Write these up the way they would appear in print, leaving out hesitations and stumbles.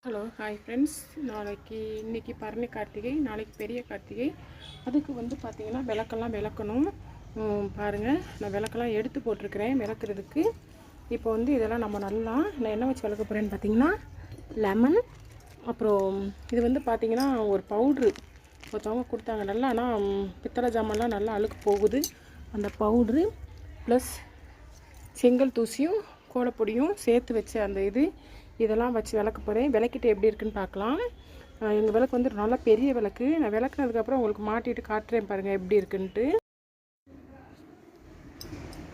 Hello hi friends. இன்றைக்கி பரணி கார்த்திகை, நாளைக்கு பெரிய கார்த்திகை. அதுக்கு வந்து பார்த்திங்கன்னா விளக்கெல்லாம் விளக்கணும். பாருங்கள், நான் விளக்கெல்லாம் எடுத்து போட்டிருக்கிறேன் விளக்குறதுக்கு. இப்போ வந்து இதெல்லாம் நான் என்ன வச்சு விளக்க போகிறேன்னு பார்த்திங்கன்னா லெமன், அப்புறம் இது வந்து பார்த்திங்கன்னா ஒரு பவுட்ரு ஒருத்தவங்க கொடுத்தாங்க. நல்லா ஆனால் பித்தளை ஜாமான்லாம் நல்லா அழுக்கு போகுது. அந்த பவுட்ரு ப்ளஸ் செங்கல் தூசியும் கோலப்பொடியும் சேர்த்து வச்சு அந்த இதெல்லாம் வச்சு விளக்க போகிறேன். விளக்கிட்டு எப்படி இருக்குன்னு பார்க்கலாம். எங்கள் விளக்கு வந்து நல்லா பெரிய விளக்கு. நான் விளக்குனதுக்கப்புறம் உங்களுக்கு மாட்டிட்டு காட்டுறேன் பாருங்கள் எப்படி இருக்குன்ட்டு.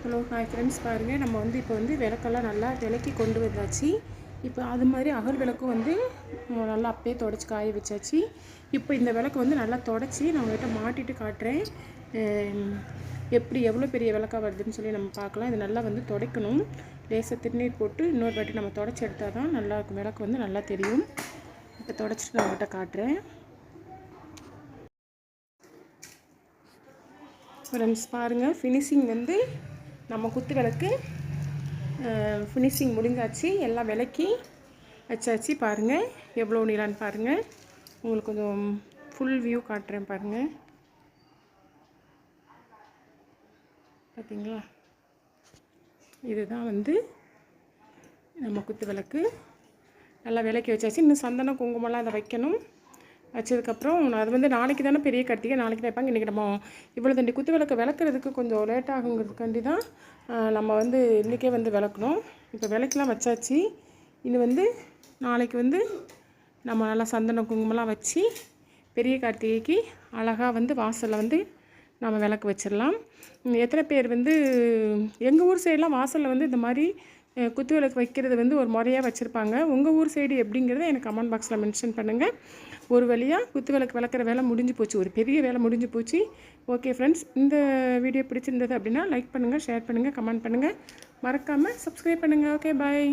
ஹலோ ஹாய் ஃப்ரெண்ட்ஸ், பாருங்கள் நம்ம வந்து இப்போ வந்து விளக்கெல்லாம் நல்லா விளக்கி கொண்டு வந்தாச்சு. இப்போ அது மாதிரி அகல் விளக்கும் வந்து நல்லா அப்பயே தொடச்சி காய வச்சாச்சு. இப்போ இந்த விளக்கு வந்து நல்லா தொடச்சி நான் உங்கள்கிட்ட மாட்டிட்டு காட்டுறேன். எவ்வளோ பெரிய விளக்காக வருதுன்னு சொல்லி நம்ம பார்க்கலாம். இது நல்லா வந்து துடைக்கணும். லேசாக திருநீர் போட்டு இன்னொரு வாட்டி நம்ம தொடச்சி எடுத்தால் தான் நல்லா இருக்கும். விளக்கு வந்து நல்லா தெரியும். இப்போ தொடச்சிட்டு நான் உங்கள்கிட்ட காட்டுறேன். ஃப்ரெண்ட்ஸ் பாருங்கள், ஃபினிஷிங் வந்து நம்ம குத்து விளக்கு ஃபினிஷிங் முடிஞ்சாச்சு. எல்லாம் விளக்கி வச்சாச்சு. பாருங்கள் எவ்வளோ நீளான்னு பாருங்கள். உங்களுக்கு கொஞ்சம் ஃபுல் வியூ காட்டுறேன் பாருங்கள். பார்த்தீங்களா, இதுதான் வந்து நம்ம குத்து விளக்கு. நல்லா விளக்கி வச்சாச்சு. இன்னும் சந்தனம் குங்குமம்லாம் அதை வைக்கணும். வச்சதுக்கப்புறம் அது வந்து நாளைக்கு தானே பெரிய கார்த்திகை, நாளைக்கு தான் வைப்பாங்க. இன்றைக்கி நம்ம இவ்வளோ தண்டி குத்து விளக்கு விளக்குறதுக்கு கொஞ்சம் லேட் ஆகுங்கிறதுக்காண்டி தான் நம்ம வந்து இன்றைக்கே வந்து விளக்கணும். இப்போ விளக்கெலாம் வச்சாச்சு. இது வந்து நாளைக்கு வந்து நம்ம நல்லா சந்தனம் குங்குமம்லாம் வச்சு பெரிய கார்த்திகைக்கு அழகாக வந்து வாசலில் வந்து நம்ம விளக்கு வச்சிடலாம். எத்தனை பேர் வந்து எங்கள் ஊர் சைடெலாம் வாசலில் வந்து இந்த மாதிரி குத்து விளக்கு வைக்கிறது வந்து ஒரு முறையாக வச்சுருப்பாங்க. உங்கள் ஊர் சைடு எப்படிங்கிறத எனக்கு கமெண்ட் பாக்ஸில் மென்ஷன் பண்ணுங்கள். ஒரு வழியாக குத்து விளக்கு விளக்குற வேலை முடிஞ்சு போச்சு. ஒரு பெரிய வேலை முடிஞ்சு போச்சு. ஓகே ஃப்ரெண்ட்ஸ், இந்த வீடியோ பிடிச்சிருந்தது அப்படின்னா லைக் பண்ணுங்கள், ஷேர் பண்ணுங்கள், கமெண்ட் பண்ணுங்கள், மறக்காமல் சப்ஸ்கிரைப் பண்ணுங்கள். ஓகே, பாய்.